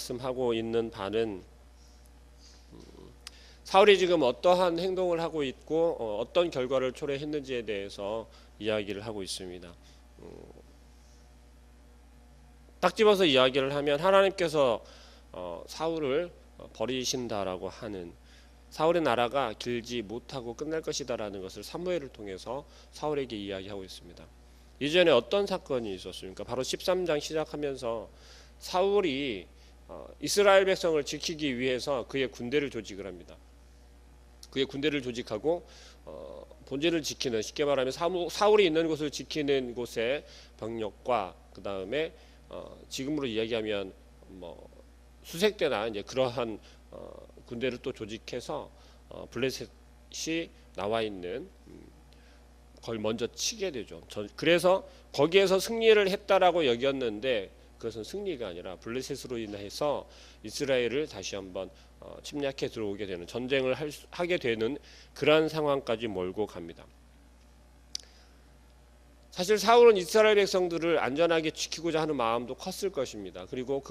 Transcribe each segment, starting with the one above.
말씀하고 있는 바는 사울이 지금 어떠한 행동을 하고 있고 어떤 결과를 초래했는지에 대해서 이야기를 하고 있습니다. 딱 집어서 이야기를 하면 하나님께서 사울을 버리신다라고 하는, 사울의 나라가 길지 못하고 끝날 것이다라는 것을 사무엘을 통해서 사울에게 이야기하고 있습니다. 이전에 어떤 사건이 있었습니까? 바로 13장 시작하면서 사울이 이스라엘 백성을 지키기 위해서 그의 군대를 조직을 합니다. 그의 군대를 조직하고 본질을 지키는, 쉽게 말하면 사울이 있는 곳을 지키는 곳의 병력과 그 다음에 지금으로 이야기하면 뭐 수색대나 이제 그러한 군대를 또 조직해서 블레셋이 나와 있는 걸 먼저 치게 되죠. 그래서 거기에서 승리를 했다라고 여겼는데 그것은 승리가 아니라 블레셋으로 인해서 이스라엘을 다시 한번 침략해 들어오게 되는, 전쟁을 하게 되는 그러한 상황까지 몰고 갑니다. 사실 사울은 이스라엘 백성들을 안전하게 지키고자 하는 마음도 컸을 것입니다. 그리고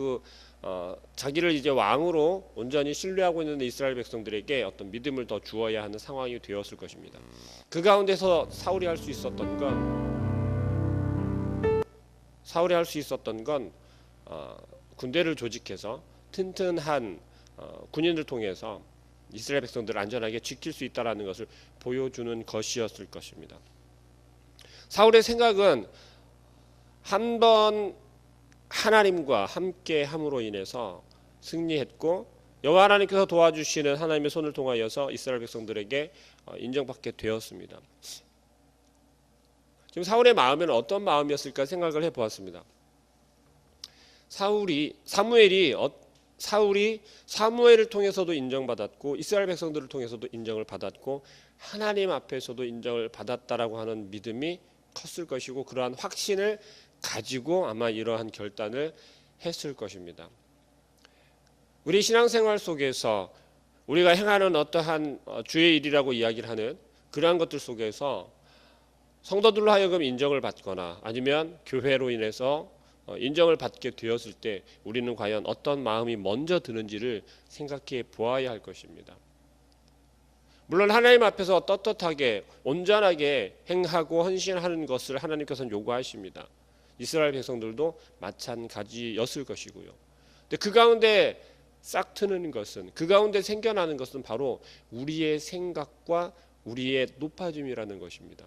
자기를 이제 왕으로 온전히 신뢰하고 있는 이스라엘 백성들에게 어떤 믿음을 더 주어야 하는 상황이 되었을 것입니다. 그 가운데서 사울이 할 수 있었던 건 군대를 조직해서 튼튼한 군인을 통해서 이스라엘 백성들을 안전하게 지킬 수 있다는 것을 보여주는 것이었을 것입니다. 사울의 생각은 한번 하나님과 함께 함으로 인해서 승리했고 여호와 하나님께서 도와주시는 하나님의 손을 통하여서 이스라엘 백성들에게 인정받게 되었습니다. 지금 사울의 마음에는 어떤 마음이었을까 생각을 해보았습니다. 사울이 사무엘을 통해서도 인정받았고 이스라엘 백성들을 통해서도 인정을 받았고 하나님 앞에서도 인정을 받았다라고 하는 믿음이 컸을 것이고 그러한 확신을 가지고 아마 이러한 결단을 했을 것입니다. 우리 신앙생활 속에서 우리가 행하는 어떠한 주의 일이라고 이야기를 하는 그러한 것들 속에서 성도들로 하여금 인정을 받거나 아니면 교회로 인해서 인정을 받게 되었을 때 우리는 과연 어떤 마음이 먼저 드는지를 생각해 보아야 할 것입니다. 물론 하나님 앞에서 떳떳하게 온전하게 행하고 헌신하는 것을 하나님께서는 요구하십니다. 이스라엘 백성들도 마찬가지였을 것이고요. 근데 그 가운데 싹 트는 것은, 그 가운데 생겨나는 것은 바로 우리의 생각과 우리의 높아짐이라는 것입니다.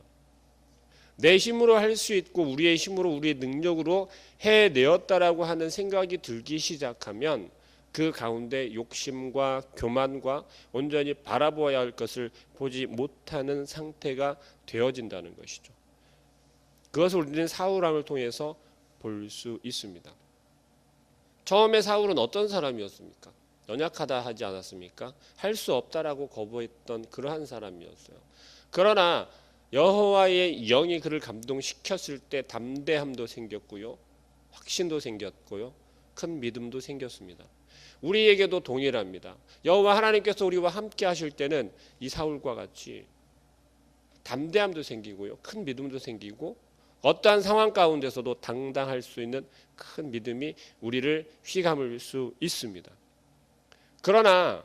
내 힘으로 할 수 있고 우리의 힘으로 우리의 능력으로 해내었다라고 하는 생각이 들기 시작하면 그 가운데 욕심과 교만과 온전히 바라보아야 할 것을 보지 못하는 상태가 되어진다는 것이죠. 그것을 우리는 사울왕을 통해서 볼 수 있습니다. 처음에 사울은 어떤 사람이었습니까? 연약하다 하지 않았습니까? 할 수 없다라고 거부했던 그러한 사람이었어요. 그러나 여호와의 영이 그를 감동시켰을 때 담대함도 생겼고요, 확신도 생겼고요, 큰 믿음도 생겼습니다. 우리에게도 동일합니다. 여호와 하나님께서 우리와 함께 하실 때는 이 사울과 같이 담대함도 생기고요, 큰 믿음도 생기고 어떠한 상황 가운데서도 당당할 수 있는 큰 믿음이 우리를 휘감을 수 있습니다. 그러나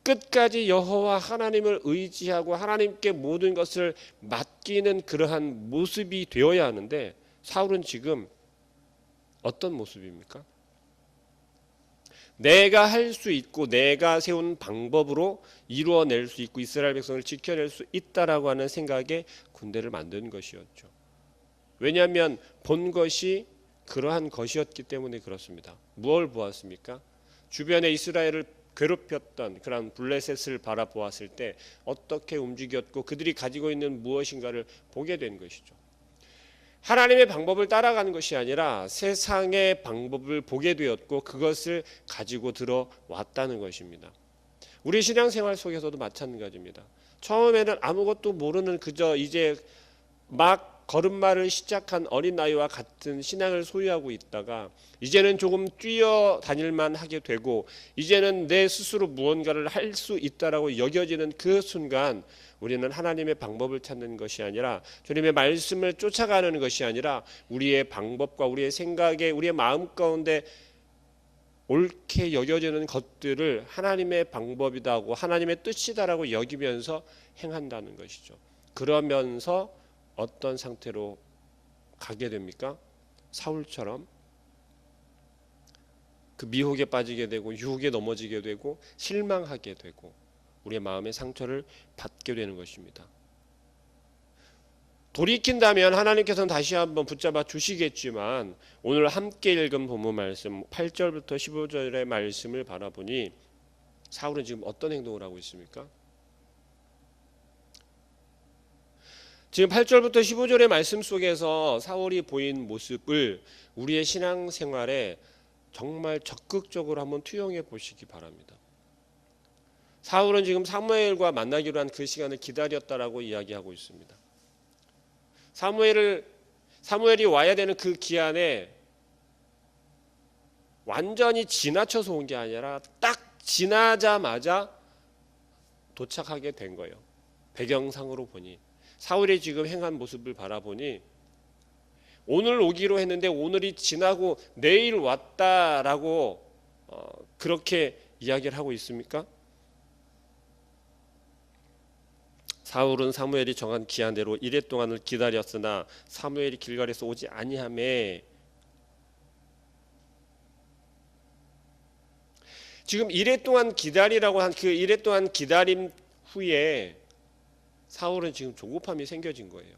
끝까지 여호와 하나님을 의지하고 하나님께 모든 것을 맡기는 그러한 모습이 되어야 하는데 사울은 지금 어떤 모습입니까? 내가 할 수 있고 내가 세운 방법으로 이루어낼 수 있고 이스라엘 백성을 지켜낼 수 있다라고 하는 생각에 군대를 만든 것이었죠. 왜냐하면 본 것이 그러한 것이었기 때문에 그렇습니다. 무엇을 보았습니까? 주변에 이스라엘을 괴롭혔던 그런 블레셋을 바라보았을 때 어떻게 움직였고 그들이 가지고 있는 무엇인가를 보게 된 것이죠. 하나님의 방법을 따라가는 것이 아니라 세상의 방법을 보게 되었고 그것을 가지고 들어왔다는 것입니다. 우리 신앙생활 속에서도 마찬가지입니다. 처음에는 아무것도 모르는 그저 이제 막 걸음마를 시작한 어린아이와 같은 신앙을 소유하고 있다가 이제는 조금 뛰어다닐만 하게 되고 이제는 내 스스로 무언가를 할 수 있다라고 여겨지는 그 순간 우리는 하나님의 방법을 찾는 것이 아니라 주님의 말씀을 쫓아가는 것이 아니라 우리의 방법과 우리의 생각에 우리의 마음 가운데 옳게 여겨지는 것들을 하나님의 방법이다고 하나님의 뜻이다라고 여기면서 행한다는 것이죠. 그러면서 어떤 상태로 가게 됩니까? 사울처럼 그 미혹에 빠지게 되고 유혹에 넘어지게 되고 실망하게 되고 우리의 마음의 상처를 받게 되는 것입니다. 돌이킨다면 하나님께서는 다시 한번 붙잡아 주시겠지만 오늘 함께 읽은 본문 말씀 8절부터 15절의 말씀을 바라보니 사울은 지금 어떤 행동을 하고 있습니까? 지금 8절부터 15절의 말씀 속에서 사울이 보인 모습을 우리의 신앙생활에 정말 적극적으로 한번 투영해 보시기 바랍니다. 사울은 지금 사무엘과 만나기로 한 그 시간을 기다렸다라고 이야기하고 있습니다. 사무엘이 와야 되는 그 기한에 완전히 지나쳐서 온 게 아니라 딱 지나자마자 도착하게 된 거예요. 배경상으로 보니 사울이 지금 행한 모습을 바라보니 오늘 오기로 했는데 오늘이 지나고 내일 왔다라고 그렇게 이야기를 하고 있습니까? 사울은 사무엘이 정한 기한대로 이래 동안을 기다렸으나 사무엘이 길갈에서 오지 아니하매 지금 이래 동안 기다리라고 한 그 이래 동안 기다림 후에 사울은 지금 조급함이 생겨진 거예요.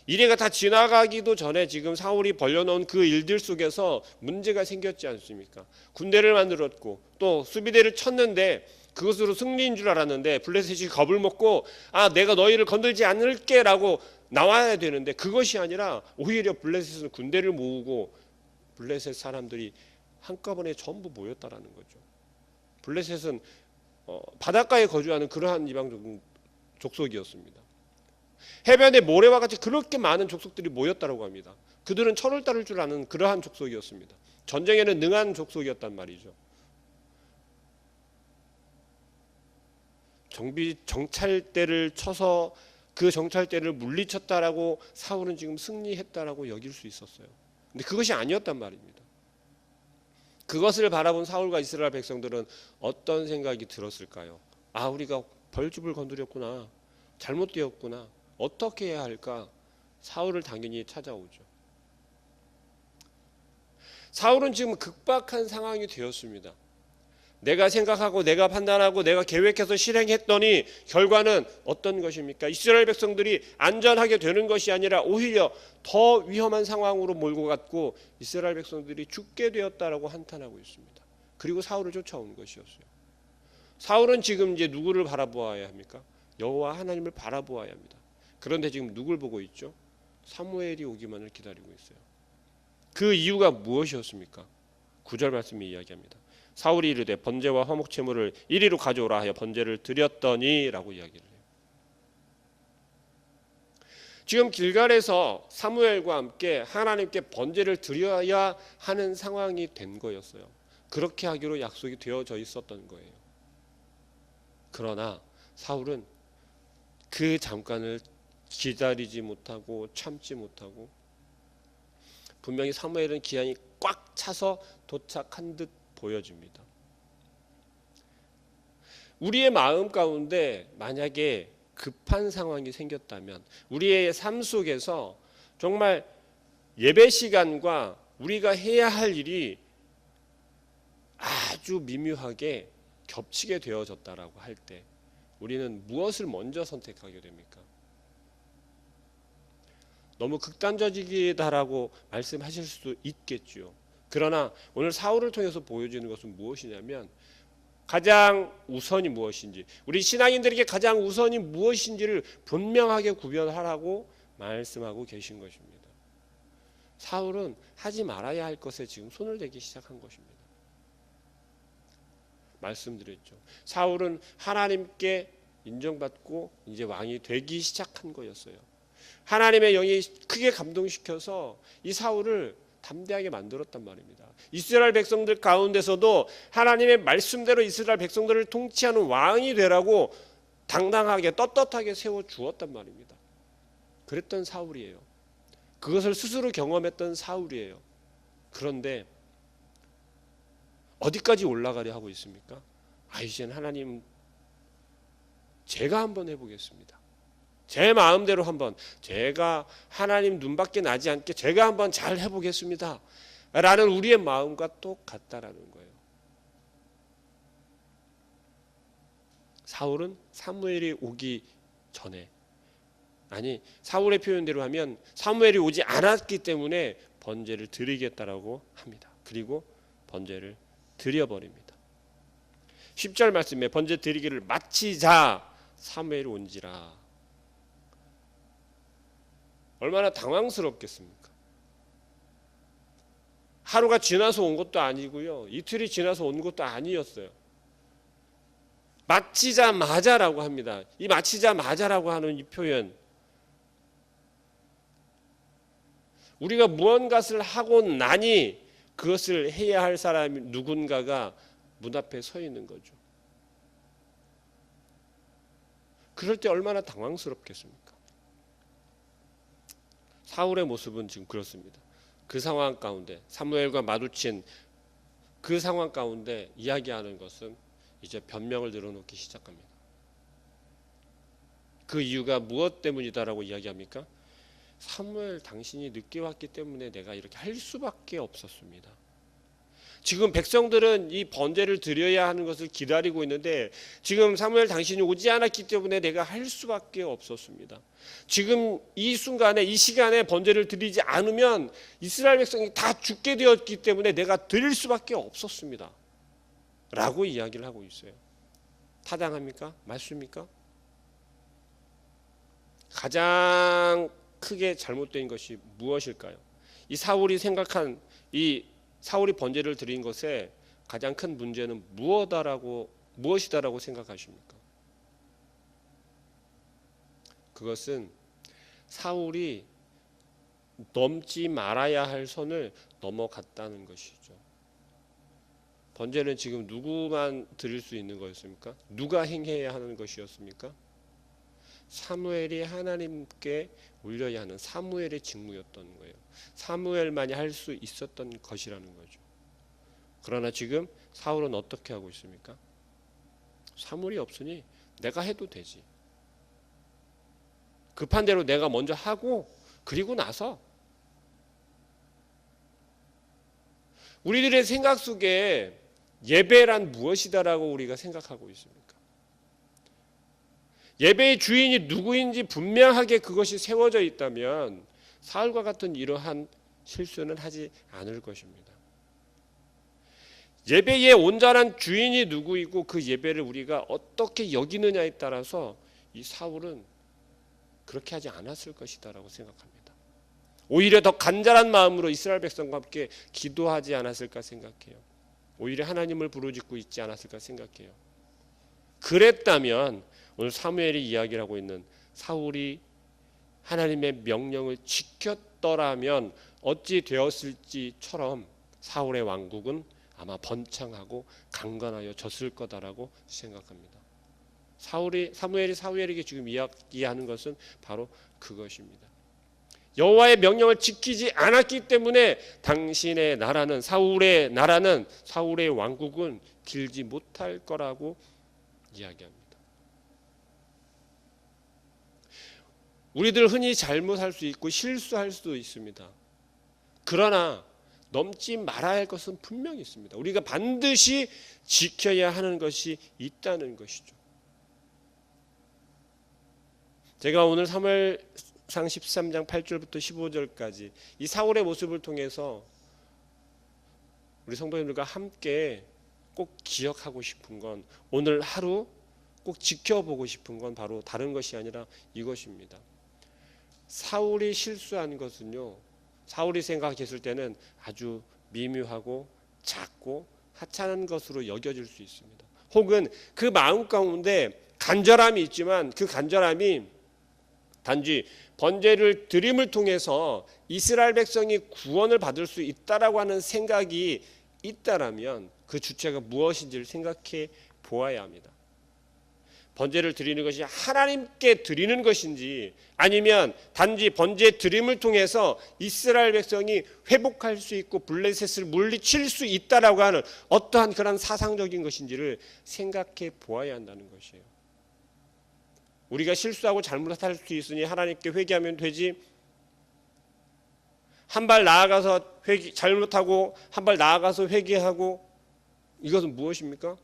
이래가 다 지나가기도 전에 지금 사울이 벌려놓은 그 일들 속에서 문제가 생겼지 않습니까? 군대를 만들었고 또 수비대를 쳤는데 그것으로 승리인 줄 알았는데 블레셋이 겁을 먹고 내가 너희를 건들지 않을게 라고 나와야 되는데 그것이 아니라 오히려 블레셋은 군대를 모으고 블레셋 사람들이 한꺼번에 전부 모였다라는 거죠. 블레셋은 바닷가에 거주하는 그러한 이방 족속이었습니다. 해변에 모래와 같이 그렇게 많은 족속들이 모였다고 합니다. 그들은 철을 따를 줄 아는 그러한 족속이었습니다. 전쟁에는 능한 족속이었단 말이죠. 정찰대를 쳐서 그 정찰대를 물리쳤다라고 사울은 지금 승리했다라고 여길 수 있었어요. 근데 그것이 아니었단 말입니다. 그것을 바라본 사울과 이스라엘 백성들은 어떤 생각이 들었을까요? 우리가 벌집을 건드렸구나. 잘못되었구나. 어떻게 해야 할까? 사울을 당연히 찾아오죠. 사울은 지금 급박한 상황이 되었습니다. 내가 생각하고 내가 판단하고 내가 계획해서 실행했더니 결과는 어떤 것입니까? 이스라엘 백성들이 안전하게 되는 것이 아니라 오히려 더 위험한 상황으로 몰고 갔고 이스라엘 백성들이 죽게 되었다라고 한탄하고 있습니다. 그리고 사울을 쫓아오는 것이었어요. 사울은 지금 이제 누구를 바라보아야 합니까? 여호와 하나님을 바라보아야 합니다. 그런데 지금 누굴 보고 있죠? 사무엘이 오기만을 기다리고 있어요. 그 이유가 무엇이었습니까? 9절 말씀이 이야기합니다. 사울이 이르되 번제와 화목 제물을 이리로 가져오라 하여 번제를 드렸더니 라고 이야기를 해요. 지금 길갈에서 사무엘과 함께 하나님께 번제를 드려야 하는 상황이 된 거였어요. 그렇게 하기로 약속이 되어져 있었던 거예요. 그러나 사울은 그 잠깐을 기다리지 못하고 참지 못하고 분명히 사무엘은 기한이 꽉 차서 도착한 듯 보여집니다. 우리의 마음 가운데 만약에 급한 상황이 생겼다면 우리의 삶 속에서 정말 예배 시간과 우리가 해야 할 일이 아주 미묘하게 겹치게 되어졌다라고 할 때 우리는 무엇을 먼저 선택하게 됩니까? 너무 극단적이다라고 말씀하실 수도 있겠죠. 그러나 오늘 사울을 통해서 보여지는 것은 무엇이냐면 가장 우선이 무엇인지 우리 신앙인들에게 가장 우선이 무엇인지를 분명하게 구별하라고 말씀하고 계신 것입니다. 사울은 하지 말아야 할 것에 지금 손을 대기 시작한 것입니다. 말씀드렸죠. 사울은 하나님께 인정받고 이제 왕이 되기 시작한 거였어요. 하나님의 영이 크게 감동시켜서 이 사울을 담대하게 만들었단 말입니다. 이스라엘 백성들 가운데서도 하나님의 말씀대로 이스라엘 백성들을 통치하는 왕이 되라고 당당하게 떳떳하게 세워주었단 말입니다. 그랬던 사울이에요. 그것을 스스로 경험했던 사울이에요. 그런데 어디까지 올라가려 하고 있습니까? 이제는 하나님 제가 한번 해보겠습니다. 제 마음대로 한번, 제가 하나님 눈밖에 나지 않게 제가 한번 잘 해보겠습니다 라는 우리의 마음과 똑같다라는 거예요. 사울은 사무엘이 오기 전에, 사울의 표현대로 하면 사무엘이 오지 않았기 때문에 번제를 드리겠다라고 합니다. 그리고 번제를 드려버립니다. 10절 말씀에 번제 드리기를 마치자 사무엘이 온지라. 얼마나 당황스럽겠습니까? 하루가 지나서 온 것도 아니고요, 이틀이 지나서 온 것도 아니었어요. 마치자마자라고 합니다. 이 마치자마자라고 하는 이 표현, 우리가 무언가를 하고 나니 그것을 해야 할 사람이 누군가가 문 앞에 서 있는 거죠. 그럴 때 얼마나 당황스럽겠습니까? 사울의 모습은 지금 그렇습니다. 그 상황 가운데, 사무엘과 마주친 그 상황 가운데 이야기하는 것은 이제 변명을 늘어놓기 시작합니다. 그 이유가 무엇 때문이다라고 이야기합니까? 사무엘, 당신이 늦게 왔기 때문에 내가 이렇게 할 수밖에 없었습니다. 지금 백성들은 이 번제를 드려야 하는 것을 기다리고 있는데 지금 사무엘, 당신이 오지 않았기 때문에 내가 할 수밖에 없었습니다. 지금 이 순간에, 이 시간에 번제를 드리지 않으면 이스라엘 백성이 다 죽게 되었기 때문에 내가 드릴 수밖에 없었습니다 라고 이야기를 하고 있어요. 타당합니까? 맞습니까? 가장 크게 잘못된 것이 무엇일까요? 이 사울이 생각한, 이 사울이 번제를 드린 것에 가장 큰 문제는 무엇이다라고 생각하십니까? 그것은 사울이 넘지 말아야 할 선을 넘어갔다는 것이죠. 번제는 지금 누구만 드릴 수 있는 거였습니까? 누가 행해야 하는 것이었습니까? 사무엘이 하나님께 올려야 하는 사무엘의 직무였던 거예요. 사무엘만이 할 수 있었던 것이라는 거죠. 그러나 지금 사울은 어떻게 하고 있습니까? 사무엘이 없으니 내가 해도 되지. 급한 대로 내가 먼저 하고 그리고 나서, 우리들의 생각 속에 예배란 무엇이다라고 우리가 생각하고 있습니까? 예배의 주인이 누구인지 분명하게 그것이 세워져 있다면 사울과 같은 이러한 실수는 하지 않을 것입니다. 예배의 온전한 주인이 누구이고 그 예배를 우리가 어떻게 여기느냐에 따라서 이 사울은 그렇게 하지 않았을 것이다라고 생각합니다. 오히려 더 간절한 마음으로 이스라엘 백성과 함께 기도하지 않았을까 생각해요. 오히려 하나님을 부르짖고 있지 않았을까 생각해요. 그랬다면 오늘 사무엘이 이야기를 하고 있는 사울이 하나님의 명령을 지켰더라면 어찌 되었을지처럼 사울의 왕국은 아마 번창하고 강건하여 졌을 거다라고 생각합니다. 사무엘이 사울에게 지금 이야기하는 것은 바로 그것입니다. 여호와의 명령을 지키지 않았기 때문에 당신의 나라는, 사울의 나라는, 사울의 왕국은 길지 못할 거라고 이야기합니다. 우리들 흔히 잘못할 수 있고 실수할 수도 있습니다. 그러나 넘지 말아야 할 것은 분명히 있습니다. 우리가 반드시 지켜야 하는 것이 있다는 것이죠. 제가 오늘 사무엘상 13장 8절부터 15절까지 이 사울의 모습을 통해서 우리 성도님들과 함께 꼭 기억하고 싶은 건, 오늘 하루 꼭 지켜보고 싶은 건 바로 다른 것이 아니라 이것입니다. 사울이 실수한 것은요, 사울이 생각했을 때는 아주 미묘하고 작고 하찮은 것으로 여겨질 수 있습니다. 혹은 그 마음 가운데 간절함이 있지만 그 간절함이 단지 번제를 드림을 통해서 이스라엘 백성이 구원을 받을 수 있다라고 하는 생각이 있다라면 그 주체가 무엇인지를 생각해 보아야 합니다. 번제를 드리는 것이 하나님께 드리는 것인지 아니면 단지 번제 드림을 통해서 이스라엘 백성이 회복할 수 있고 블레셋을 물리칠 수 있다라고 하는 어떠한 그런 사상적인 것인지를 생각해 보아야 한다는 것이에요. 우리가 실수하고 잘못할 수 있으니 하나님께 회개하면 되지, 한 발 나아가서 잘못하고 한 발 나아가서 회개하고, 이것은 무엇입니까?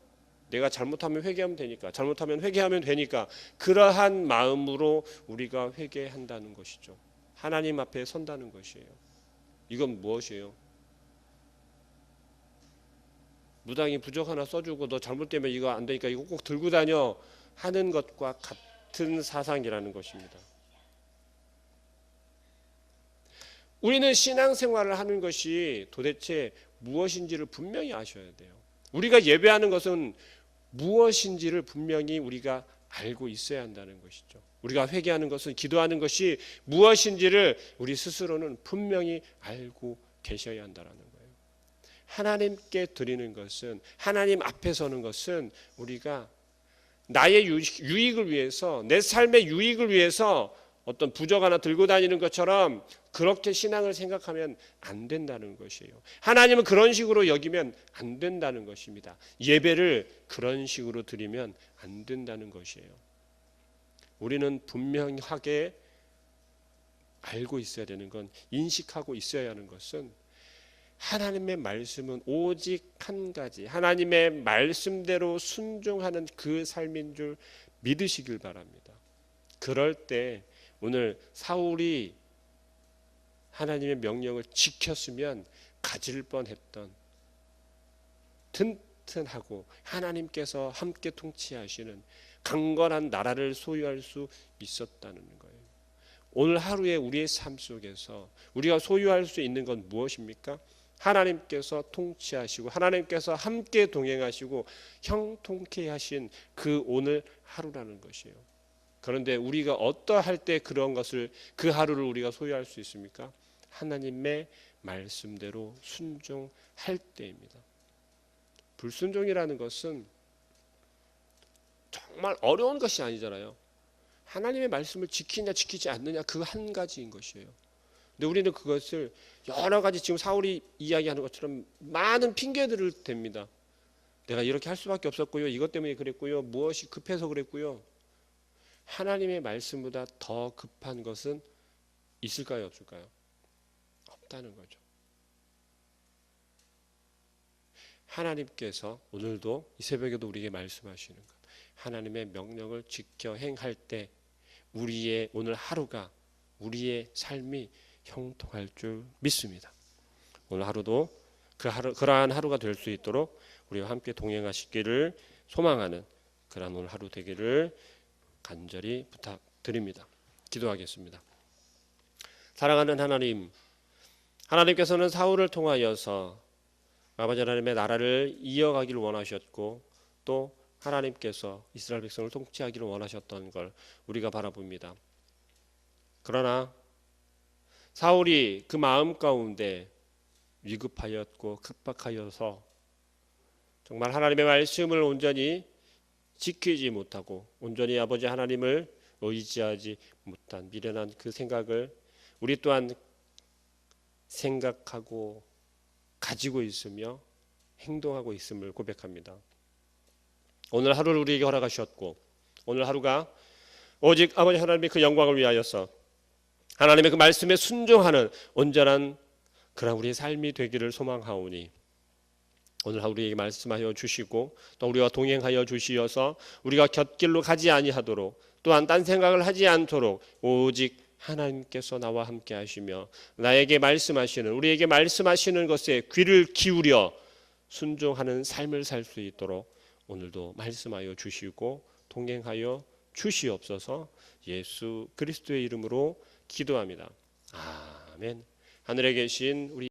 내가 잘못하면 회개하면 되니까, 잘못하면 회개하면 되니까, 그러한 마음으로 우리가 회개한다는 것이죠. 하나님 앞에 선다는 것이에요. 이건 무엇이에요? 무당이 부적 하나 써주고 너 잘못되면 이거 안 되니까 이거 꼭 들고 다녀 하는 것과 같은 사상이라는 것입니다. 우리는 신앙생활을 하는 것이 도대체 무엇인지를 분명히 아셔야 돼요. 우리가 예배하는 것은 무엇인지를 분명히 우리가 알고 있어야 한다는 것이죠. 우리가 회개하는 것은, 기도하는 것이 무엇인지를 우리 스스로는 분명히 알고 계셔야 한다는 거예요. 하나님께 드리는 것은, 하나님 앞에 서는 것은 우리가 나의 유익을 위해서, 내 삶의 유익을 위해서 어떤 부적 하나 들고 다니는 것처럼 그렇게 신앙을 생각하면 안 된다는 것이에요. 하나님은 그런 식으로 여기면 안 된다는 것입니다. 예배를 그런 식으로 드리면 안 된다는 것이에요. 우리는 분명하게 알고 있어야 되는 건, 인식하고 있어야 하는 것은, 하나님의 말씀은 오직 한 가지, 하나님의 말씀대로 순종하는 그 삶인 줄 믿으시길 바랍니다. 그럴 때 오늘 사울이 하나님의 명령을 지켰으면 가질 뻔했던 튼튼하고 하나님께서 함께 통치하시는 강건한 나라를 소유할 수 있었다는 거예요. 오늘 하루에 우리의 삶 속에서 우리가 소유할 수 있는 건 무엇입니까? 하나님께서 통치하시고 하나님께서 함께 동행하시고 형통케 하신 그 오늘 하루라는 것이에요. 그런데 우리가 어떠할 때 그런 것을, 그 하루를 우리가 소유할 수 있습니까? 하나님의 말씀대로 순종할 때입니다. 불순종이라는 것은 정말 어려운 것이 아니잖아요. 하나님의 말씀을 지키냐 지키지 않느냐, 그 한 가지인 것이에요. 근데 우리는 그것을 여러 가지, 지금 사울이 이야기하는 것처럼 많은 핑계들을 댑니다. 내가 이렇게 할 수밖에 없었고요, 이것 때문에 그랬고요, 무엇이 급해서 그랬고요. 하나님의 말씀보다 더 급한 것은 있을까요, 없을까요? 없다는 거죠. 하나님께서 오늘도 이 새벽에도 우리에게 말씀하시는 것, 하나님의 명령을 지켜 행할 때 우리의 오늘 하루가, 우리의 삶이 형통할 줄 믿습니다. 오늘 하루도 그러한 하루가 될 수 있도록 우리와 함께 동행하시기를 소망하는 그러한 오늘 하루 되기를 간절히 부탁드립니다. 기도하겠습니다. 사랑하는 하나님, 하나님께서는 사울을 통하여서 아버지 하나님의 나라를 이어가기를 원하셨고, 또 하나님께서 이스라엘 백성을 통치하기를 원하셨던 걸 우리가 바라봅니다. 그러나 사울이 그 마음 가운데 위급하였고 급박하여서 정말 하나님의 말씀을 온전히 지키지 못하고 온전히 아버지 하나님을 의지하지 못한 미련한 그 생각을 우리 또한 생각하고 가지고 있으며 행동하고 있음을 고백합니다. 오늘 하루를 우리에게 허락하셨고, 오늘 하루가 오직 아버지 하나님의 그 영광을 위하여서 하나님의 그 말씀에 순종하는 온전한 그런 우리의 삶이 되기를 소망하오니, 오늘 하루 우리에게 말씀하여 주시고 또 우리와 동행하여 주시어서 우리가 곁길로 가지 아니하도록, 또한 딴 생각을 하지 않도록 오직 하나님께서 나와 함께 하시며 나에게 말씀하시는, 우리에게 말씀하시는 것에 귀를 기울여 순종하는 삶을 살 수 있도록 오늘도 말씀하여 주시고 동행하여 주시옵소서. 예수 그리스도의 이름으로 기도합니다. 아멘. 하늘에 계신 우리